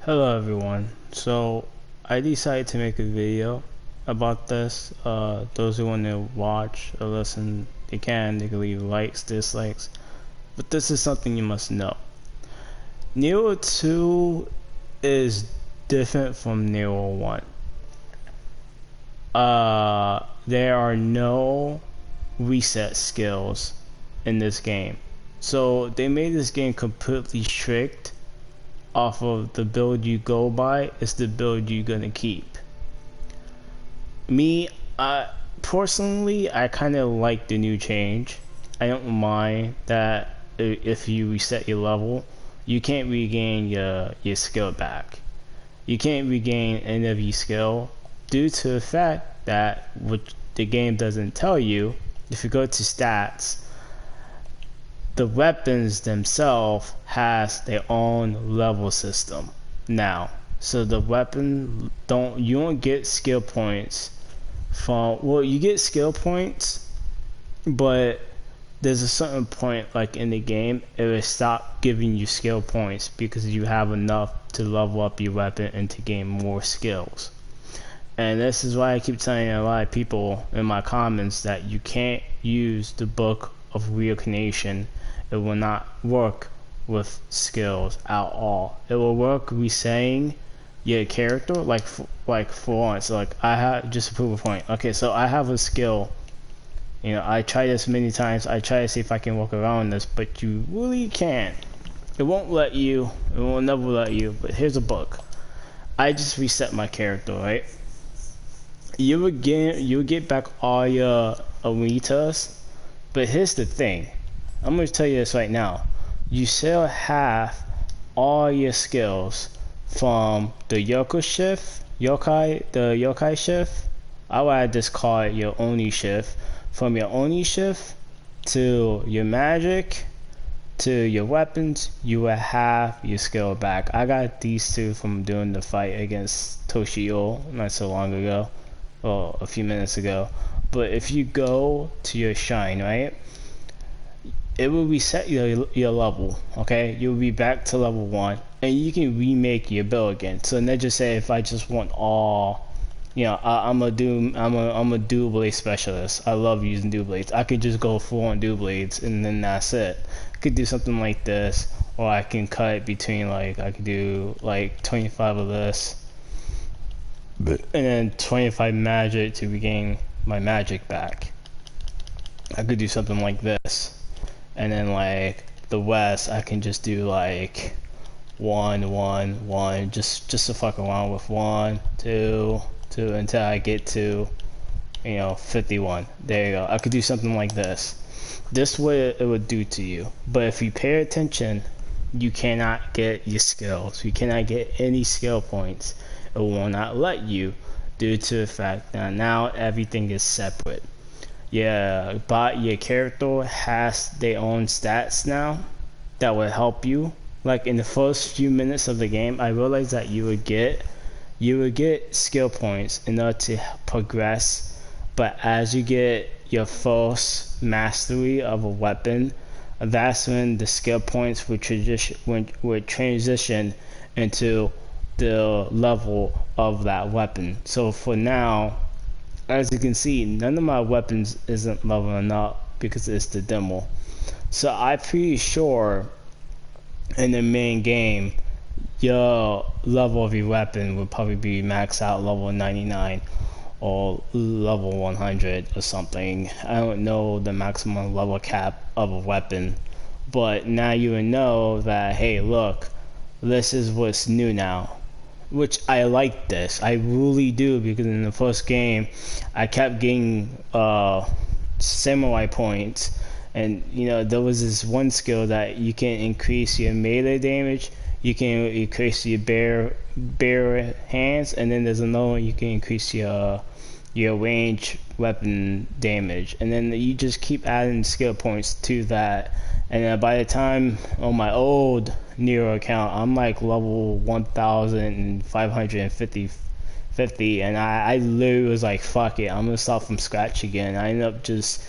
Hello everyone. So I decided to make a video about this. Those who want to watch or listen, they can leave likes, dislikes. But this is something you must know. Nioh 2 is different from Nioh 1. There are no reset skills in this game. So they made this game completely strict off of the build you go by is the build you're gonna keep. Me, personally, I kind of like the new change. I don't mind that if you reset your level, you can't regain your skill back. You can't regain any of your skill due to the fact that what the game doesn't tell you. If you go to stats, the weapons themselves has their own level system now. So the weapon you don't get skill points from, well, you get skill points, but there's a certain point like in the game it will stop giving you skill points because you have enough to level up your weapon and to gain more skills. And this is why I keep telling a lot of people in my comments that you can't use the book of reincarnation. It will not work with skills at all. It will work resetting your character, like for once. Like I have just to prove a point. Okay, so I have a skill. You know, I try this many times. I try to see if I can work around this, but you really can't. It won't let you. It will never let you. But here's a book. I just reset my character, right? You would get back all your arenas, but here's the thing. I'm gonna tell you this right now. You still have all your skills from the yokai shift, the yokai shift. I would just call it your oni shift. From your oni shift to your magic to your weapons, you will have your skill back. I got these two from doing the fight against Toshio not so long ago, well, a few minutes ago. But if you go to your shine, right? It will reset your level, okay? You'll be back to level 1, and you can remake your build again. So let's just say if I just want all, you know, I'm a dual blade specialist. I love using dual blades. I could just go full on dual blades, and then that's it. I could do something like this, or I can cut it between, like, I could do like 25 of this, and then 25 magic to regain my magic back. I could do something like this. And then like the west, I can just do like 1, 1, 1, just to fuck around with 1, 2, 2 until I get to, you know, 51. There you go. I could do something like this. This way it would do to you. But if you pay attention, you cannot get your skills. You cannot get any skill points. It will not let you due to the fact that now everything is separate. Yeah, but your character has their own stats now that will help you. Like in the first few minutes of the game, I realized that you would get skill points in order to progress. But as you get your first mastery of a weapon, that's when the skill points would transition into the level of that weapon. So for now, as you can see, none of my weapons isn't leveling up because it's the demo. So I'm pretty sure in the main game, your level of your weapon would probably be max out level 99 or level 100 or something. I don't know the maximum level cap of a weapon, but now you would know that, hey, look, this is what's new now. Which I like this, I really do, because in the first game I kept getting samurai points, and you know there was this one skill that you can increase your melee damage, you can increase your bare hands, and then there's another one you can increase your range weapon damage, and then you just keep adding skill points to that. And then by the time on my old Nioh account, I'm like level 1,550, and I literally was like, fuck it, I'm gonna start from scratch again. I ended up just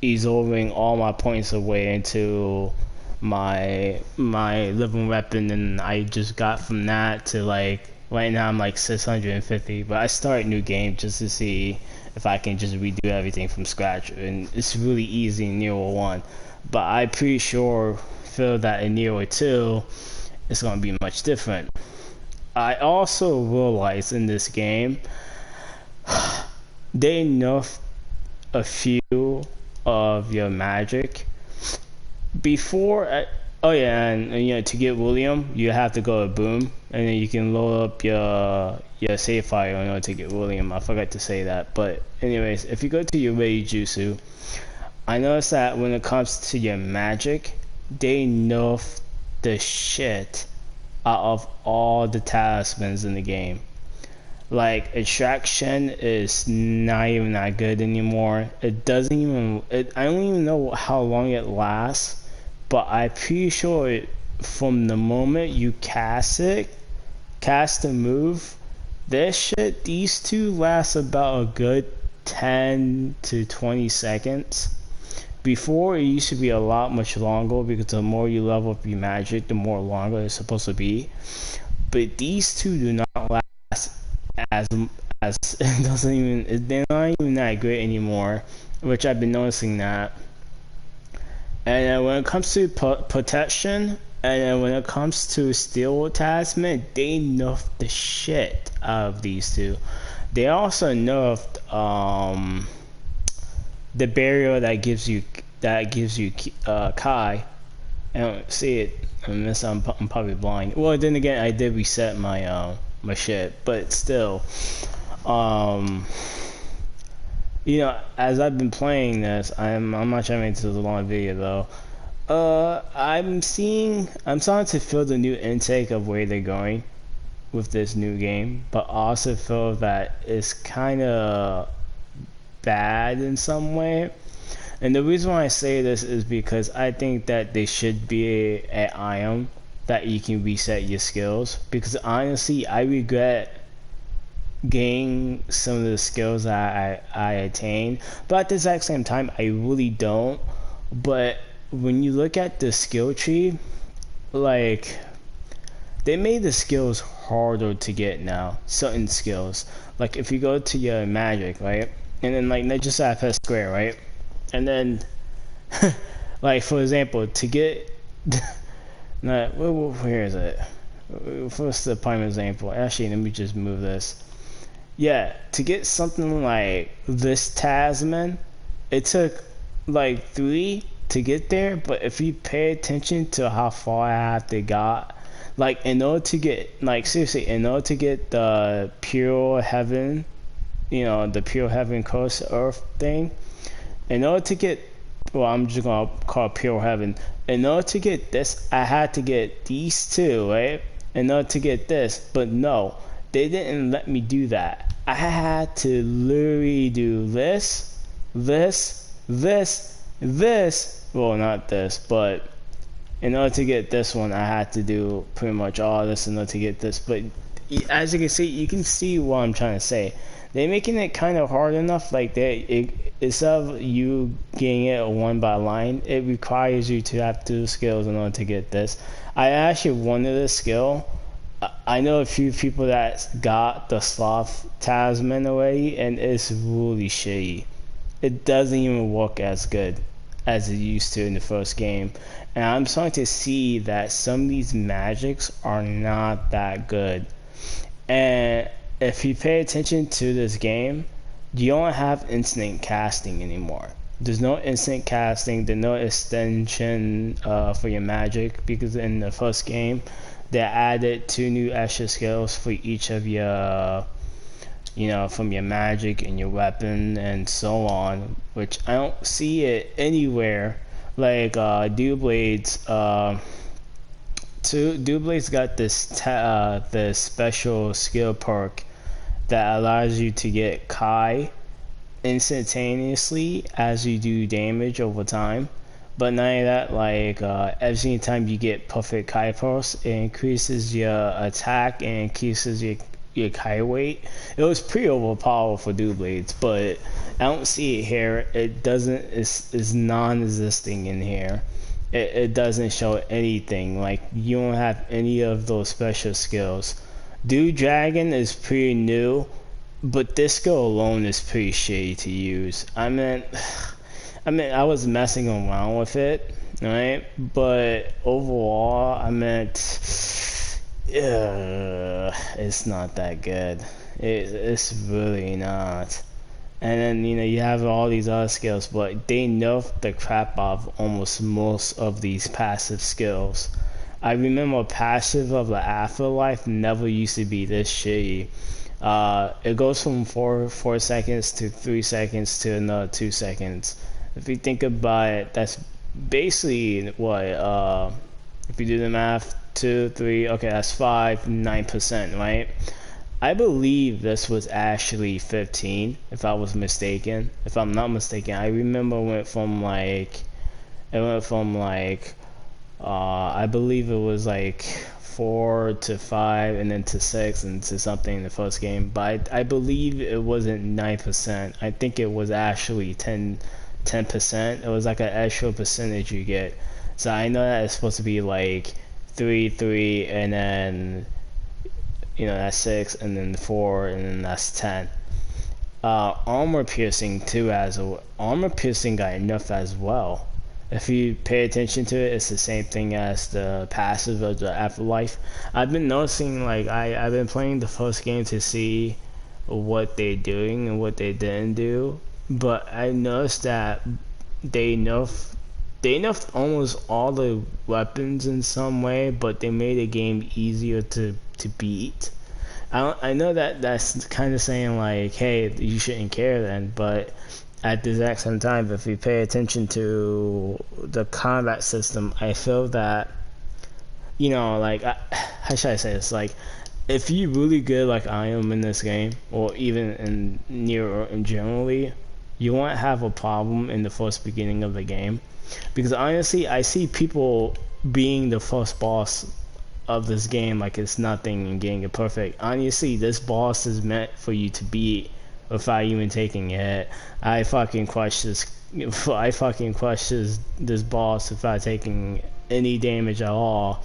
absorbing all my points away into my living weapon, and I just got from that to like right now I'm like 650. But I start a new game just to see if I can just redo everything from scratch, and it's really easy in Nioh 1. But I pretty sure feel that in Nioh 2 it's gonna be much different. I also realized in this game they nerfed a few of your magic before. Oh yeah, and you know, to get William you have to go to Boom, and then you can load up your save file in order to get William. I forgot to say that, but anyways, if you go to your Reiki Jutsu, I noticed that when it comes to your magic, they nerf the shit out of all the talismans in the game. Like extraction is not even that good anymore. It doesn't even. I don't even know how long it lasts, but I'm pretty sure from the moment you cast the move, these two last about a good 10 to 20 seconds. Before it used to be a lot much longer because the more you level up your magic, the more longer it's supposed to be. But these two do not last as it doesn't even, they're not even that great anymore, which I've been noticing that. And when it comes to protection, and when it comes to steel attachment, they nerfed the shit out of these two. They also nerfed the barrier that gives you Kai. I don't see it unless I'm probably blind. Well, then again, I did reset my my shit, but still, you know, as I've been playing this, I'm not trying to make this a long video though. I'm starting to feel the new intake of where they're going with this new game, but also feel that it's kind of bad in some way. And the reason why I say this is because I think that there should be an item that you can reset your skills. Because honestly, I regret gaining some of the skills that I attained, but at the exact same time, I really don't. But when you look at the skill tree, like, they made the skills harder to get now. Certain skills, like if you go to your magic, right, and then like they just have square, right, and then like for example, to get where is it? First, the prime example. Actually, let me just move this. Yeah, to get something like this talisman, it took like 3 to get there, but if you pay attention to how far I have to got, like in order to get, like seriously, in order to get the pure heaven, you know, the pure heaven curse earth thing, in order to get, well, I'm just gonna call it pure heaven. In order to get this, I had to get these two, right? In order to get this, but no, they didn't let me do that. I had to literally do this, this, well, not this, but in order to get this one, I had to do pretty much all this in order to get this. But as you can see what I'm trying to say. They're making it kind of hard enough, like instead of you getting it one by line, it requires you to have 2 skills in order to get this. I actually wanted this skill. I know a few people that got the sloth talisman already, and it's really shitty. It doesn't even work as good as it used to in the first game, and I'm starting to see that some of these magics are not that good. And if you pay attention to this game, you don't have instant casting anymore. There's no instant casting, there's no extension for your magic, because in the first game they added 2 new extra skills for each of your, you know, from your magic and your weapon and so on, which I don't see it anywhere. Like Dewblades, Dewblades got this special skill perk that allows you to get Kai instantaneously as you do damage over time. But not only that, like every single time you get perfect Kai pulse, it increases your attack and increases your Kai weight. It was pretty overpowered for Dewblades, but I don't see it here. It doesn't. It's non-existing in here. it doesn't show anything. Like you don't have any of those special skills. Dude Dragon is pretty new, but this skill alone is pretty shitty to use. I was messing around with it, right? But overall, it's not that good. It's really not. And then you have all these other skills, but they nerf the crap out of almost most of these passive skills. I remember passive of the afterlife never used to be this shitty. It goes from 4 seconds to 3 seconds to another 2 seconds. If you think about it, that's basically what if you do the math, 2 3, okay, that's 5 9%, right? I believe this was actually 15, if I was mistaken. If I'm not mistaken, I remember it went from like, I believe it was like 4 to 5, and then to 6, and to something in the first game. But I believe it wasn't 9%. I think it was actually 10%. It was like an extra percentage you get. So I know that it's supposed to be like 3 3, and then that's 6, and then 4, and then that's 10. Armor piercing too, armor piercing got enough as well. If you pay attention to it, it's the same thing as the passive of the afterlife. I've been noticing, like, I've been playing the first game to see what they're doing and what they didn't do, but I noticed that they nerfed almost all the weapons in some way, but they made the game easier to beat. I know that that's kind of saying like, hey, you shouldn't care then, but at the exact same time, if you pay attention to the combat system, I feel that, like, how should I say this? Like, if you're really good like I am in this game, or even in Nioh in generally, you won't have a problem in the first beginning of the game. Because honestly, I see people being the first boss of this game like it's nothing and getting it perfect. Honestly, this boss is meant for you to beat without even taking a hit. I fucking crushed this boss without taking any damage at all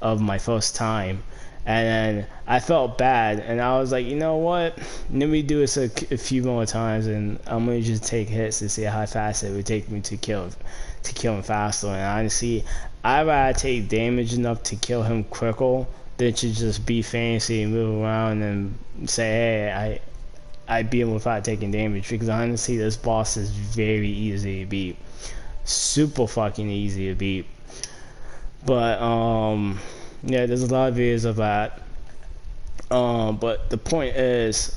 of my first time. And then I felt bad, and I was like, you know what? Let me do this a few more times, and I'm gonna just take hits to see how fast it would take me to kill him faster. And honestly, I'd rather take damage enough to kill him quicker than to just be fancy and move around and say, hey, I beat him without taking damage. Because honestly, this boss is very easy to beat, super fucking easy to beat. But yeah, there's a lot of videos of that. But the point is,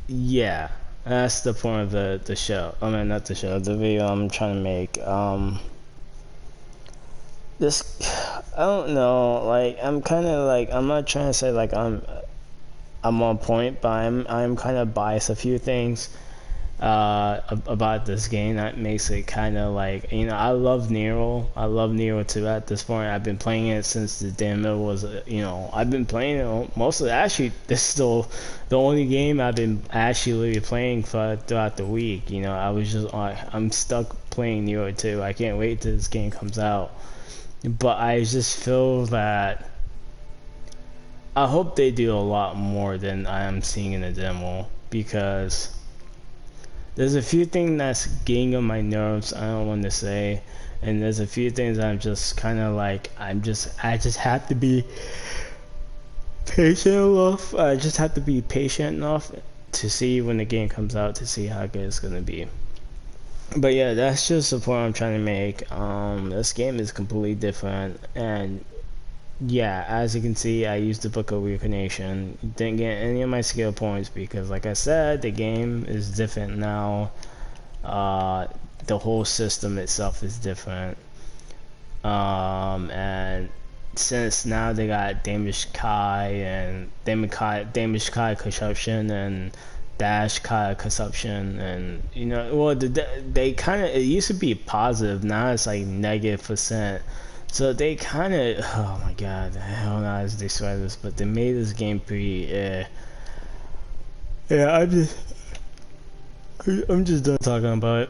yeah, that's the point of the show. I mean, not the show, the video I'm trying to make. This, I don't know, like, I'm kind of like, I'm not trying to say like I'm on point, but I'm kind of biased a few things about this game that makes it kind of like, I love Nioh 2 at this point. I've been playing it since the demo was, I've been playing it mostly. Actually, this is still the only game I've been actually playing throughout the week. I'm stuck playing Nioh 2. I can't wait till this game comes out. But I just feel that I hope they do a lot more than I am seeing in the demo, because there's a few things that's getting on my nerves. I don't want to say, and there's a few things I'm just kind of like, I just have to be patient enough. I just have to be patient enough to see when the game comes out, to see how good it's gonna be. But yeah, that's just the point I'm trying to make. This game is completely different, and yeah, as you can see, I used the Book of Reincarnation. Didn't get any of my skill points because, like I said, the game is different now. The whole system itself is different. And since now they got Damage Kai and Damage Kai Consumption and Dash Kai Consumption, and they kind of, it used to be positive, now it's like -%. So they kind of, oh my god, I don't know how to describe this, but they made this game pretty, yeah, I'm just done talking about it.